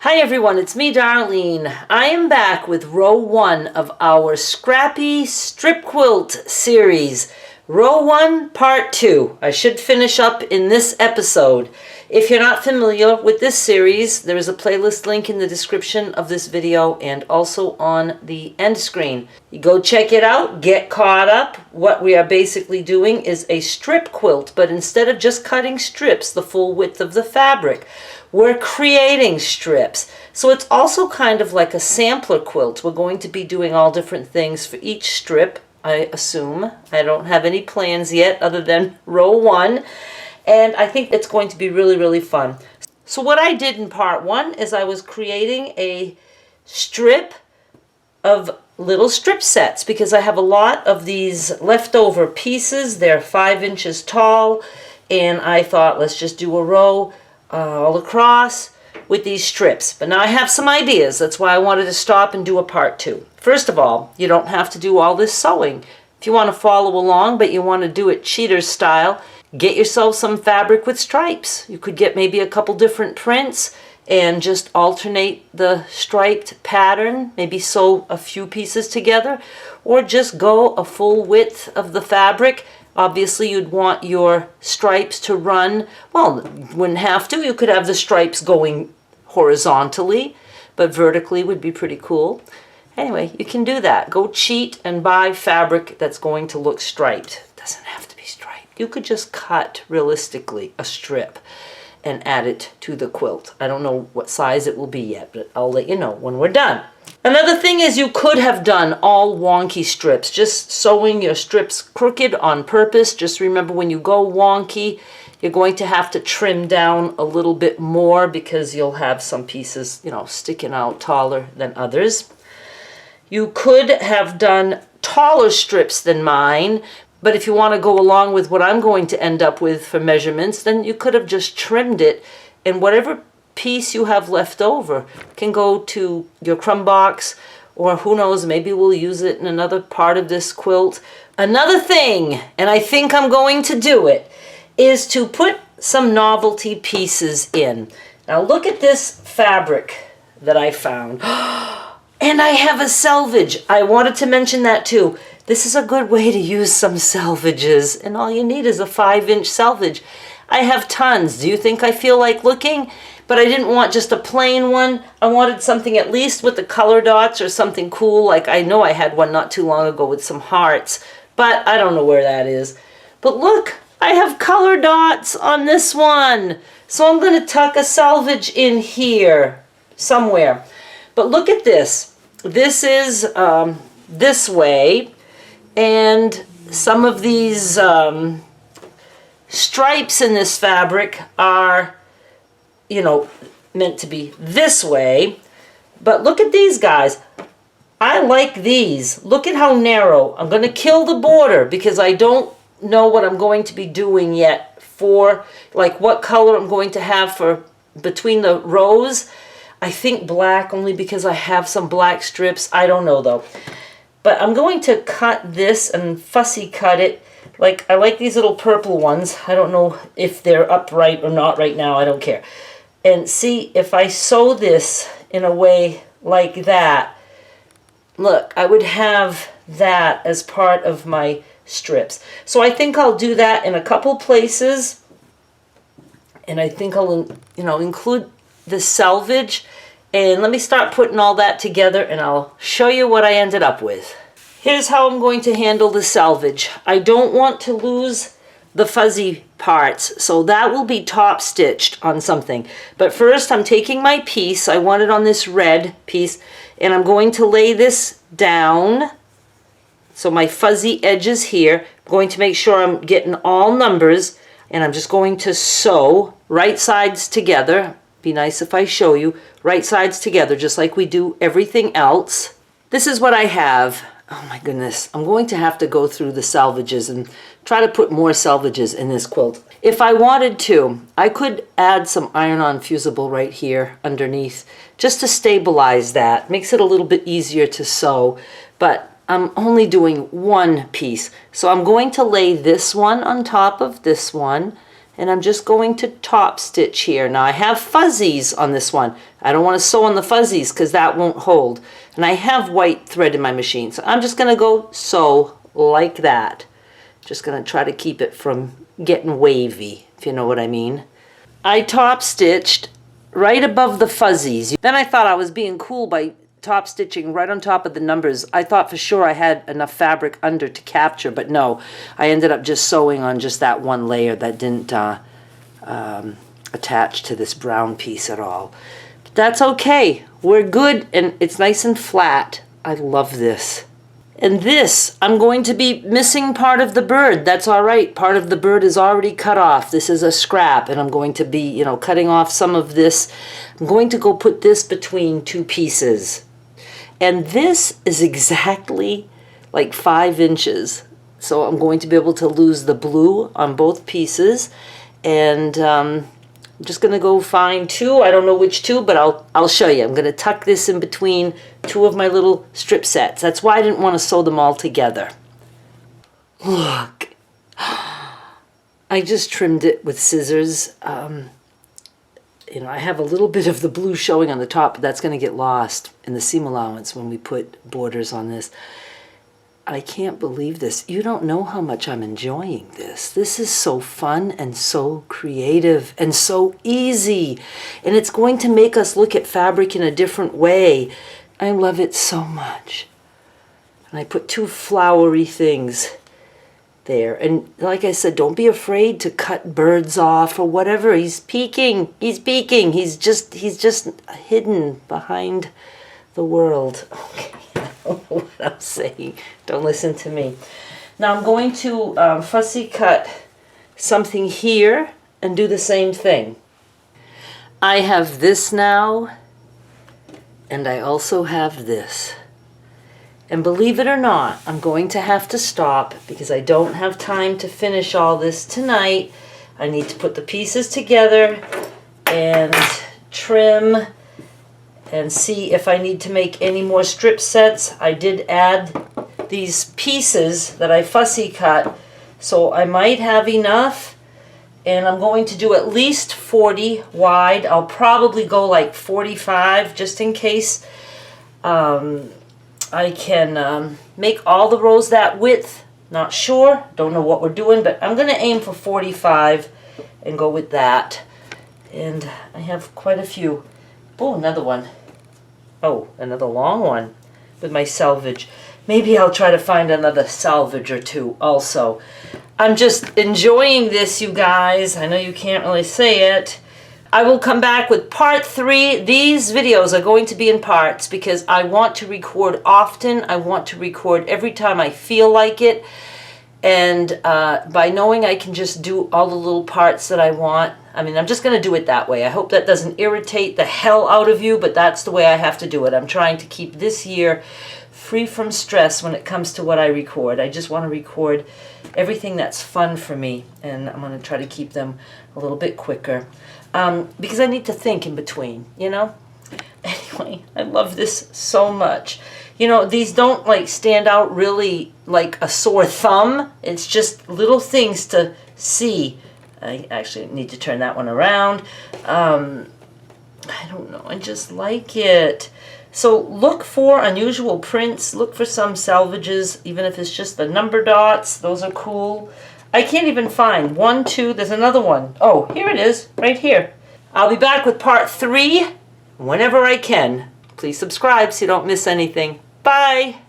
Hi everyone, it's me Darlene. I am back with row 1 of our Scrappy strip quilt series. Row 1 part 2. I should finish up in this episode. If you're not familiar with this series, there is a playlist link in the description of this video and also on the end screen. You go check it out, get caught up. What we are basically doing is a strip quilt, but instead of just cutting strips the full width of the fabric, we're creating strips. So it's also kind of like a sampler quilt. We're going to be doing all different things for each strip, I assume. I don't have any plans yet other than row 1. And I think it's going to be really, really fun. So what I did in part 1 is I was creating a strip of little strip sets because I have a lot of these leftover pieces. They're 5 inches tall. And I thought, let's just do a row all across with these strips. But now I have some ideas. That's why I wanted to stop and do a part 2. First of all, you don't have to do all this sewing. If you want to follow along, but you want to do it cheater style, get yourself some fabric with stripes. You could get maybe a couple different prints and just alternate the striped pattern, maybe sew a few pieces together, or just go a full width of the fabric. Obviously, you'd want your stripes to run, well, wouldn't have to. You could have the stripes going horizontally, but vertically would be pretty cool. Anyway, you can do that. Go cheat and buy fabric that's going to look striped. It doesn't have to be striped. You could just cut, realistically, a strip and add it to the quilt. I don't know what size it will be yet, but I'll let you know when we're done. Another thing is you could have done all wonky strips, just sewing your strips crooked on purpose. Just remember, when you go wonky, you're going to have to trim down a little bit more because you'll have some pieces, sticking out taller than others. You could have done taller strips than mine, but if you want to go along with what I'm going to end up with for measurements, then you could have just trimmed it, and whatever piece you have left over can go to your crumb box, or who knows, maybe we'll use it in another part of this quilt. Another thing, and I think I'm going to do it, is to put some novelty pieces in. Now look at this fabric that I found. And I have a salvage. I wanted to mention that too. This is a good way to use some salvages, and all you need is a 5-inch salvage. I have tons. Do you think I feel like looking? But I didn't want just a plain one. I wanted something at least with the color dots or something cool. Like, I know I had one not too long ago with some hearts, but I don't know where that is. But look, I have color dots on this one. So I'm going to tuck a salvage in here somewhere. But look at this. This is this way, and some of these stripes in this fabric are, meant to be this way. But look at these guys. I like these. Look at how narrow. I'm going to kill the border because I don't know what I'm going to be doing yet for, like, what color I'm going to have for between the rows. I think black, only because I have some black strips. I don't know though. But I'm going to cut this and fussy cut it. Like, I like these little purple ones. I don't know if they're upright or not right now. I don't care. And see, if I sew this in a way like that, look, I would have that as part of my strips. So I think I'll do that in a couple places. And I think I'll, include the salvage. And let me start putting all that together, and I'll show you what I ended up with. Here's how I'm going to handle the salvage. I don't want to lose the fuzzy parts, so that will be top stitched on something. But first, I'm taking my piece. I want it on this red piece, and I'm going to lay this down. So my fuzzy edges here. I'm going to make sure I'm getting all numbers, and I'm just going to sew right sides together. Be nice if I show you. Right sides together, just like we do everything else. This is what I have. Oh my goodness. I'm going to have to go through the salvages and try to put more salvages in this quilt. If I wanted to, I could add some iron-on fusible right here underneath just to stabilize that. Makes it a little bit easier to sew, but I'm only doing one piece. So I'm going to lay this one on top of this one, and I'm just going to top stitch here. Now I have fuzzies on this one. I don't want to sew on the fuzzies because that won't hold. And I have white thread in my machine, so I'm just going to go sew like that. Just going to try to keep it from getting wavy, if you know what I mean. I top stitched right above the fuzzies. Then I thought I was being cool by top stitching right on top of the numbers. I thought for sure I had enough fabric under to capture, but no. I ended up just sewing on just that one layer that didn't attach to this brown piece at all. But that's okay. We're good, and it's nice and flat. I love this. And this, I'm going to be missing part of the bird. That's all right. Part of the bird is already cut off. This is a scrap, and I'm going to be, you know, cutting off some of this. I'm going to go put this between two pieces. And this is exactly like 5 inches. So I'm going to be able to lose the blue on both pieces. And I'm just going to go find 2. I don't know which 2, but I'll show you. I'm going to tuck this in between 2 of my little strip sets. That's why I didn't want to sew them all together. Look. I just trimmed it with scissors. You know, I have a little bit of the blue showing on the top, but that's going to get lost in the seam allowance when we put borders on this. I can't believe this. You don't know how much I'm enjoying this. This is so fun and so creative and so easy. And it's going to make us look at fabric in a different way. I love it so much. And I put 2 flowery things there. And like I said, don't be afraid to cut birds off or whatever. He's peeking. He's peeking. He's just hidden behind the world. Okay. I don't know what I'm saying. Don't listen to me. Now I'm going to fussy cut something here and do the same thing. I have this now, and I also have this. And believe it or not, I'm going to have to stop because I don't have time to finish all this tonight. I need to put the pieces together and trim and see if I need to make any more strip sets. I did add these pieces that I fussy cut, so I might have enough. And I'm going to do at least 40 wide. I'll probably go like 45 just in case. I can make all the rows that width. Not sure. Don't know what we're doing, but I'm going to aim for 45 and go with that. And I have quite a few. Oh, another one. Oh, another long one with my salvage. Maybe I'll try to find another salvage or 2 also. I'm just enjoying this, you guys. I know you can't really say it. I will come back with part 3. These videos are going to be in parts because I want to record often. I want to record every time I feel like it. And by knowing I can just do all the little parts that I want, I mean, I'm just going to do it that way. I hope that doesn't irritate the hell out of you, but that's the way I have to do it. I'm trying to keep this year free from stress when it comes to what I record. I just want to record everything that's fun for me, and I'm going to try to keep them a little bit quicker. Because I need to think in between, you know? Anyway, I love this so much. You know, these don't like stand out really like a sore thumb. It's just little things to see. I actually need to turn that one around. I don't know, I just like it. So look for unusual prints. Look for some salvages, even if it's just the number dots. Those are cool. I can't even find 1, 2, there's another one. Oh, here it is, right here. I'll be back with part 3 whenever I can. Please subscribe so you don't miss anything. Bye!